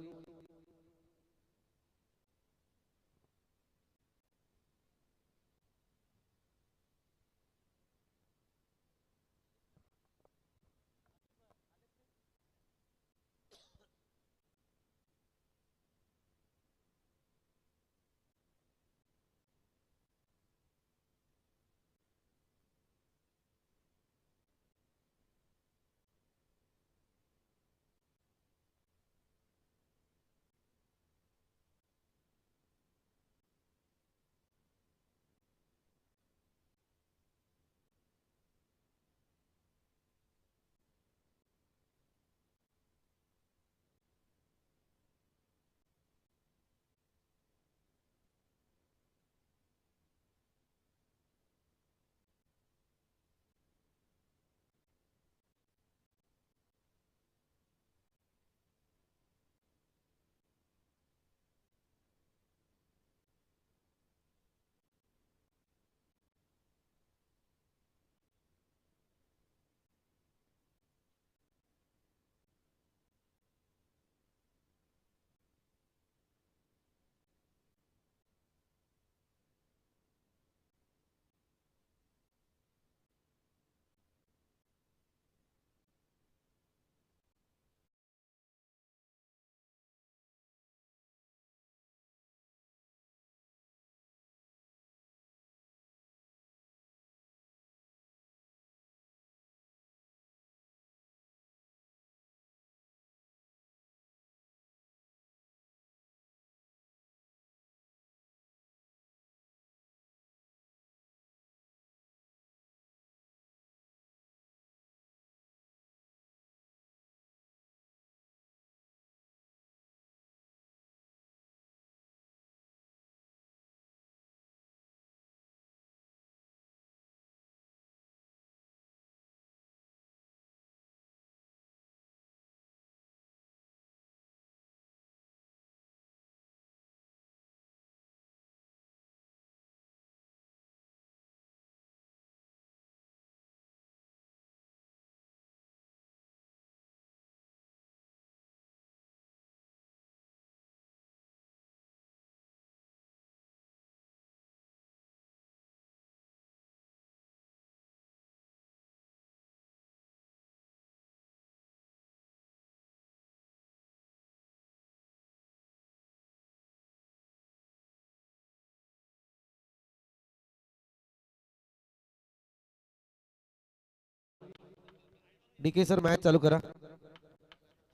डीके सर मॅच चालू करा.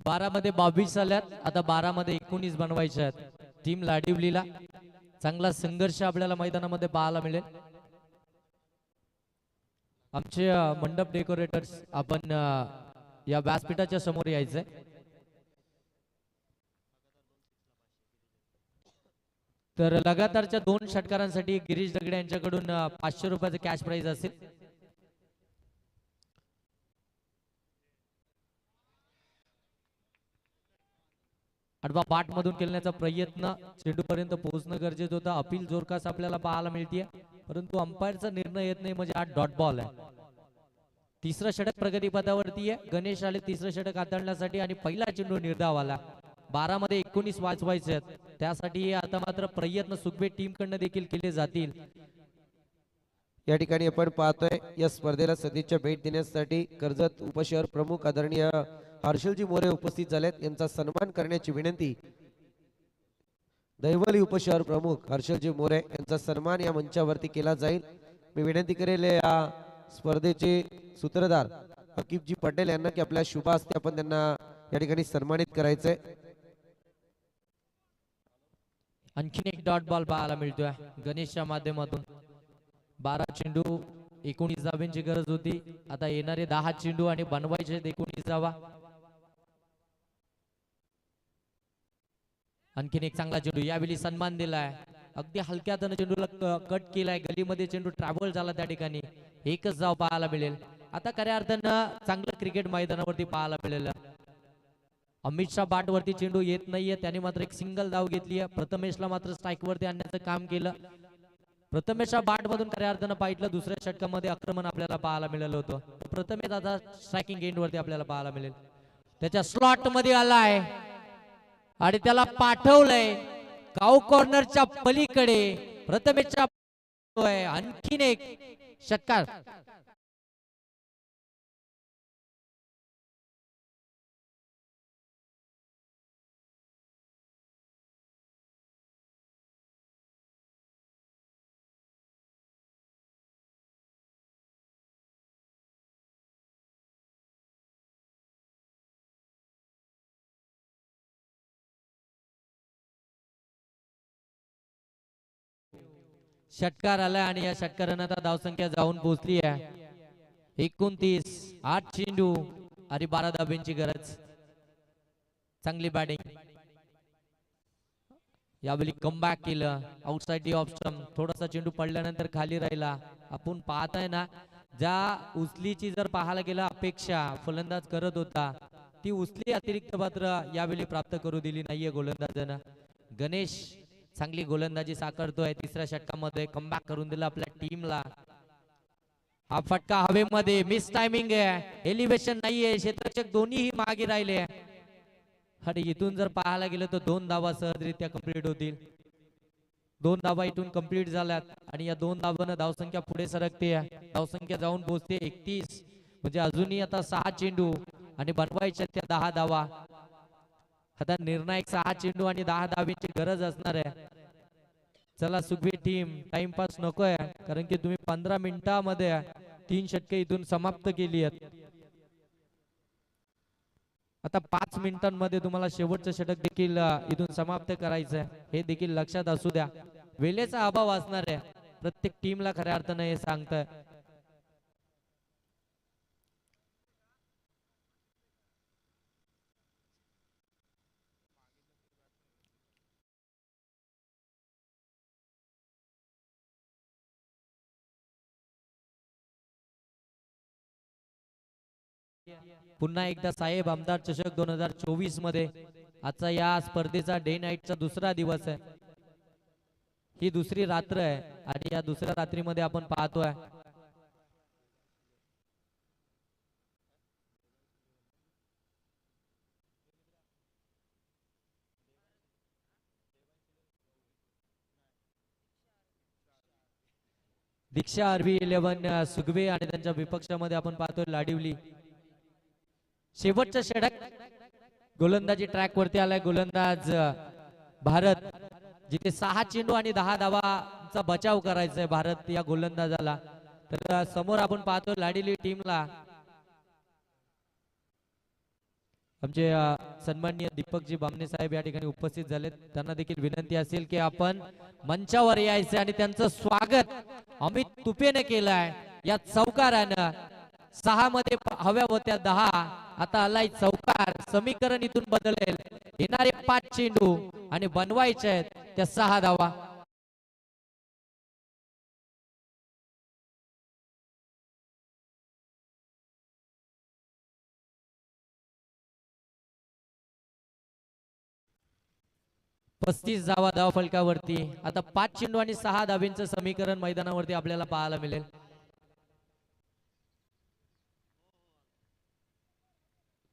12 मध्ये 22 आल्यात, आता 12 मध्ये 19 बनवायचे आहेत. टीम लाडिवलीला चांगला संघर्ष आपल्याला मैदानामध्ये पाहायला मिळेल. आमचे मंडप डेकोरेटर्स आपण या व्यासपीठाच्या समोर यायचंय. तर लगातारच्या 2 षटकारांसाठी गिरीश दगडे यांच्याकडून 500 रुपयाचं कॅश प्राइज असेल. आडवा बाट मधून केल्याचा प्रयत्न, चेंडू पर्यंत पोहोचणं गरजेचं होतं. अपील जोरकास आपल्याला पाहायला मिळते, परंतु अंपायरचा निर्णय येत नाही, म्हणजे 8 डॉट बॉल आहे. तिसरं षटक प्रगतीपथावरती आहे. गणेश आले तिसरं षटक हाताळण्यासाठी आणि पहिला चेंडू निर्धावाला. 12 मध्ये 19 वाचवायचे आहेत, त्यासाठी आता मात्र प्रयत्न सुखबे टीम कडनं देखील केले जातील. या ठिकाणी आपण पाहतोय या स्पर्धेला सदिच्छा भेट देण्यासाठी कर्जत उपशहर प्रमुख आदरणीय हर्षलजी मोरे उपस्थित झालेत. यांचा सन्मान करण्याची विनंती. दैवली उपशहर प्रमुख हर्षलजी मोरे यांचा सन्मान या मंचावरती केला जाईल. मी विनंती करेल या स्पर्धेचे सूत्रधार हकीबजी पटेल यांना की आपल्या शुभ हस्ते आपण त्यांना या ठिकाणी सन्मानित करायचंय. आणखीन एक डॉट बॉल पाहायला मिळतोय गणेशच्या माध्यमातून. 12 चेंडू 19 धाब्यांची गरज होती. आता येणारे 10 चेंडू आणि बनवायचे 19 धावा. आणखीन एक चांगला चेंडू, यावेळी सन्मान दिलाय. अगदी हलक्या हाताने चेंडूला कट केलाय. गलीमध्ये चेंडू ट्रॅव्हल झाला, त्या ठिकाणी एकच धाव पाहायला मिळेल. आता खऱ्या अर्थानं चांगलं क्रिकेट मैदानावरती पाहायला मिळेल. अमित शाह बाट वरती चेंडू येत नाहीये, त्याने मात्र एक सिंगल धाव घेतली आहे. प्रथमेशला मात्र स्ट्राईक वरती आणण्याचं काम केलं. प्रथमेशच्या बाट मधून खऱ्या अर्थानं पाहिलं दुसऱ्या षटकामध्ये आक्रमण आपल्याला पाहायला मिळालं होतं. प्रथमेश आता स्ट्रायकिंग एंड वरती आपल्याला पाहायला मिळेल. त्याच्या स्लॉट मध्ये आलाय आणि त्याला पाठवलंय काऊ कॉर्नरच्या पलीकडे. प्रथमेशच्या आणखीन एक षटकार. षटकार आलाय आणि या षटकारानं आता धावसंख्या जाऊन पोहोचली आहे 29. 8 चेंडू आणि 12 धाब्यांची गरज. चांगली बॅटिंग. यावेळी कमबॅक केलं. Outside the off stump. थोडासा चेंडू पडल्यानंतर खाली राहिला. आपण पाहताय ना, ज्या उचलीची जर पाहायला गेला अपेक्षा फलंदाज करत होता, ती उचली अतिरिक्त मात्र यावेळी प्राप्त करू दिली नाहीये गोलंदाजानं. गणेश चांगली गोलंदाजी साकारतोय. तिसऱ्या षटकामध्ये कमबॅक करून दिला आपल्या टीमला. हा फटका हवेमध्ये, मिस टायमिंग आहे, एलिव्हेशन नाहीये. क्षेत्ररक्षक दोन्हीही मागे राहिले. आणि इथून जर पाहायला गेलं तर 2 धावा सहजरित्या कंप्लीट होतील. 2 धावा इथून कंप्लीट झाल्यात आणि या 2 धावांना धावसंख्या पुढे सरकते. धावसंख्या जाऊन पोहोचते 31. म्हणजे अजूनही आता 6 चेंडू आणि बनवायच्या त्या 10 धावा. आता निर्णायक 6 चेंडू आणि 10 धावांची गरज असणार आहे. चला सुखबी टीम, टाइमपास नकोय, कारण की तुम्ही 15 मिनिटांमध्ये 3 षटके इथून समाप्त केली आहेत. आता 5 मिनिटांमध्ये तुम्हाला शेवटचं षटक देखील इथून समाप्त करायचंय, हे देखील लक्षात असू द्या. वेळेचा अभाव असणार आहे प्रत्येक टीमला, खऱ्या अर्थानं हे सांगतंय. पुन्हा एकदा साहेब आमदार चषक 2024 मध्ये आजचा या स्पर्धेचा डे नाईटचा दुसरा दिवस आहे. ही दुसरी रात्र आहे आणि या दुसऱ्या रात्रीमध्ये आपण पाहतोय दीक्षा RB11 सुगवे आणि त्यांच्या विपक्षामध्ये आपण पाहतोय लाडिवली. शेवटचं षटक, गोलंदाजी ट्रॅक वरती आलाय गोलंदाज भारत, जिथे 6 चेंडू आणि 10 धावांचा बचाव करायचा आहे भारत या गोलंदाजाला. तर समोर आपण पाहतो लाडिवली टीमला आमचे सन्माननीय दीपकजी बामणे साहेब या ठिकाणी उपस्थित झालेत. त्यांना देखील विनंती असेल की आपण मंचावर यायचे आणि त्यांचं स्वागत अमित तुपेने केलंय. या चौकारानं 6 मध्ये हव्या होत्या 10, आता आलाय चौकार. समीकरण इथून बदलेल. येणारे 5 चेंडू आणि बनवायचे आहेत त्या 6 धावा. पस्तीस धावा धाव फलकावरती. आता 5 चेंडू आणि 6 धाब्यांचं समीकरण मैदानावरती आपल्याला पाहायला मिळेल.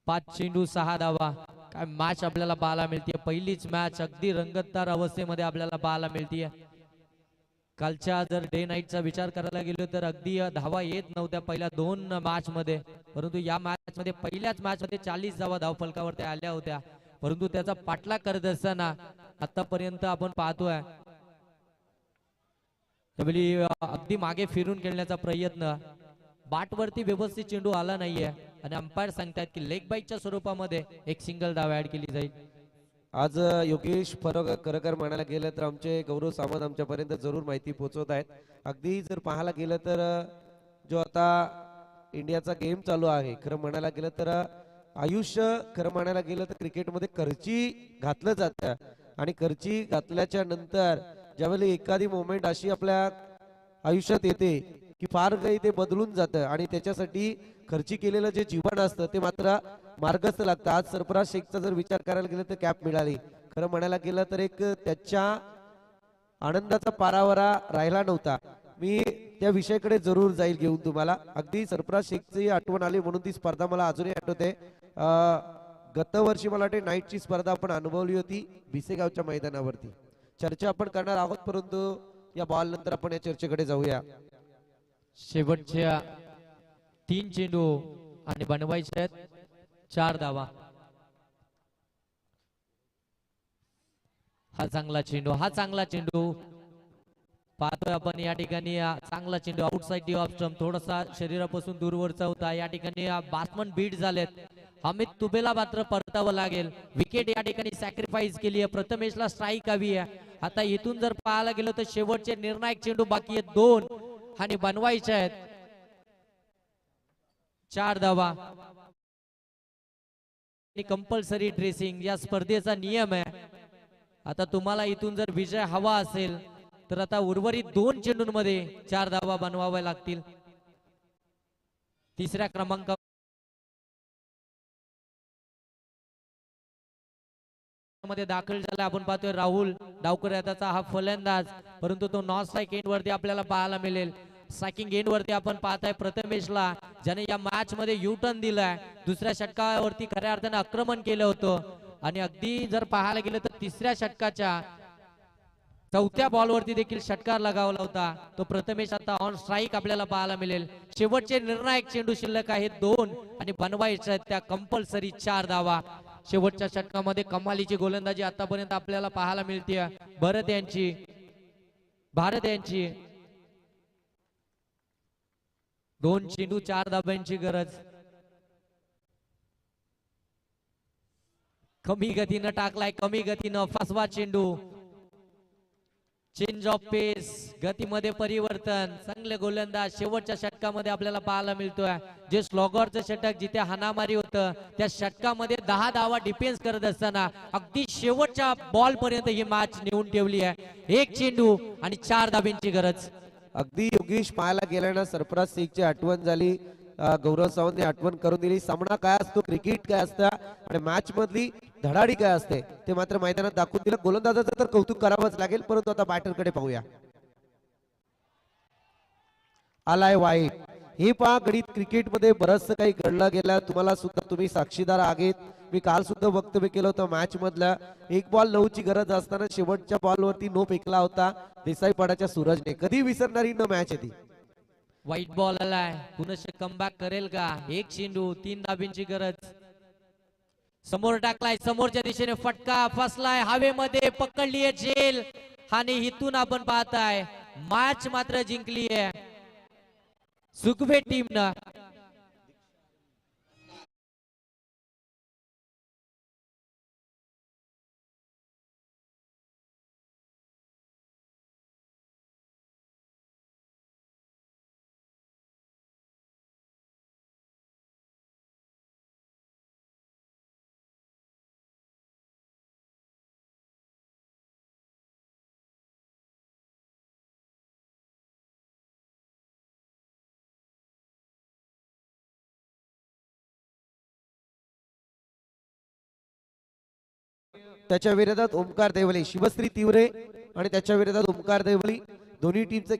5 चेंडू 6 धावा. काय मॅच आपल्याला पाहायला मिळते. पहिलीच मॅच अगदी रंगतदार अवस्थेमध्ये आपल्याला पाहायला मिळते. कालच्या जर डे नाईटचा विचार करायला गेलो तर अगदी धावा येत नव्हत्या पहिल्या 2 मॅच मध्ये, परंतु या मॅच मध्ये पहिल्याच मॅच मध्ये 40 धावा धाव फलकावरती आल्या होत्या. परंतु त्याचा पाठलाग करत असताना आतापर्यंत आपण पाहतोय अगदी मागे फिरून खेळण्याचा प्रयत्न. बाटवरती व्यवस्थित चेंडू आला नाहीये आणि अंपायर सांगतायत की लेग बाईकच्या स्वरूपामध्ये एक सिंगल धाव ऍड केली जाईल. आज योगेश खरकर म्हणायला गेलं तर आमचे गौरव सावंत आमच्यापर्यंत जरूर माहिती पोहोचवत आहेत. अगदी जर पाहायला गेलं तर जो आता इंडियाचा गेम चालू आहे, खरं म्हणायला गेलं तर आयुष्य खरं म्हणायला गेलं तर क्रिकेटमध्ये करची घातलं जातं आणि करची घातल्याच्या नंतर ज्यावेळी एखादी मोमेंट अशी आपल्या आयुष्यात येते की फार काही ते बदलून जातं आणि त्याच्यासाठी खर्ची केलेलं जे जीवन असतं ते मात्र मार्गस्थ लागतं. आज सरफराज शेखचा जर विचार करायला गेलं तर कॅप मिळाली. खरं म्हणायला गेलं तर एक त्याच्या आनंदाचा पारावरा राहिला नव्हता. मी त्या विषयाकडे जरूर जाईल घेऊन तुम्हाला. अगदी सरफराज शेखची आठवण आली म्हणून ती स्पर्धा मला अजूनही आठवते. गत वर्षी मला वाटते नाईटची स्पर्धा आपण अनुभवली होती भिसेगावच्या मैदानावरती. चर्चा आपण करणार आहोत, परंतु या बॉल नंतर आपण या चर्चेकडे जाऊया. शेवटच्या 3 चेंडू आणि बनवायचे आहेत 4 धावा. हा चांगला चेंडू पाहतोय आपण या ठिकाणी. चांगला चेंडू आउटसाइड डी ऑफ स्टंप, थोडासा शरीरापासून दूरवरचा होता. या ठिकाणी बॅट्समन बीट झालेत. अमित तुबेला मात्र परतावं लागेल. विकेट या ठिकाणी सॅक्रिफाईस केली आहे. प्रथमेशला स्ट्राईक हवी आहे. आता इथून जर पाहायला गेलो तर शेवटचे निर्णायक चेंडू बाकी आहेत 2 आणि बनवायचे आहेत 4 धावा. कंपल्सरी ड्रेसिंग या स्पर्धेचा नियम आहे. आता तुम्हाला इथून जर विजय हवा असेल तर आता उर्वरित 2 चेंडूंमध्ये 4 धावा बनवाव्या लागतील. तिसऱ्या क्रमांकावर मध्ये दाखल झाला आपण पाहतोय राहुल डावकर त्याचा हा फलंदाज, परंतु तो नॉन स्ट्राईक एंड वरती आपल्याला पाहायला मिळेल. स्ट्रायकिंग एंड वरती आपण पाहताय प्रथमेशला, ज्याने या मॅच मध्ये यू टर्न दिलाय. दुसऱ्या षटकावरती खऱ्या अर्थाने आक्रमण केलं होतं आणि अगदी जर पाहायला गेलं तर तिसऱ्या षटकाच्या 4थ्या बॉलवरती देखील षटकार लगावला होता. तो प्रथमेश आता ऑन स्ट्राईक आपल्याला पाहायला मिळेल. शेवटचे निर्णायक चेंडू शिल्लक आहेत 2 आणि बनवायचे आहेत त्या कंपल्सरी 4 धावा. शेवटच्या षटकामध्ये कमालीची गोलंदाजी आतापर्यंत आपल्याला पाहायला मिळते भारत यांची. 2 चेंडू 4 धाब्यांची गरज. कमी गतीनं टाकलाय, कमी गतीनं फसवा चेंडू. चेंज ऑफ पेस, गतीमध्ये परिवर्तन. चांगले गोलंदाज शेवटच्या षटकामध्ये आपल्याला पाहायला मिळतोय. जे स्लॉगरचं षटक जिथे हाणामारी होतं त्या षटकामध्ये 10 धावा डिफेन्स करत असताना अगदी शेवटच्या बॉल पर्यंत ही मॅच नेऊन ठेवली आहे. 1 चेंडू आणि 4 धाब्यांची गरज. अगदी योगेश पाहायला गेल्यानं सरफराज शेखची आठवण झाली. गौरव सावंतने आठवण करून दिली. सामना काय असतो, क्रिकेट काय असतं आणि मॅच मधली धडाडी काय असते ते मात्र मैदानात दाखवून दिलं. गोलंदाजाचं तर कौतुक करावंच लागेल, परंतु आता बॅटरकडे पाहूया. आलाय वाईट. हे पहा गणित क्रिकेटमध्ये बरंचसं काही घडलं गेलं. तुम्हाला सुद्धा तुम्ही साक्षीदार आहेत. मी काल सुद्धा वक्तव्य केलं होतं मॅच मधलं. 1 बॉल 9 ची गरज असताना शेवटच्या बॉलवरती नो फेकला होता देसाईपाड्याच्या सूरजने. कधी विसरणारी न मॅच आहे ती. व्हाईट बॉल आलाय, पुनश्च कमबॅक करेल का? 1 चेंडू 3 धाब्यांची गरज. समोर टाकलाय, समोरच्या दिशेने फटका फसलाय, हवेमध्ये पकडलीये झेल आणि इथून आपण पाहताय मॅच मात्र जिंकली आहे सुखवे टीमनं. त्याच्या विरोधात ओमकार देवले, शिवश्री तिवरे आणि त्याच्या विरोधात ओमकार देवली दोन्ही टीमचे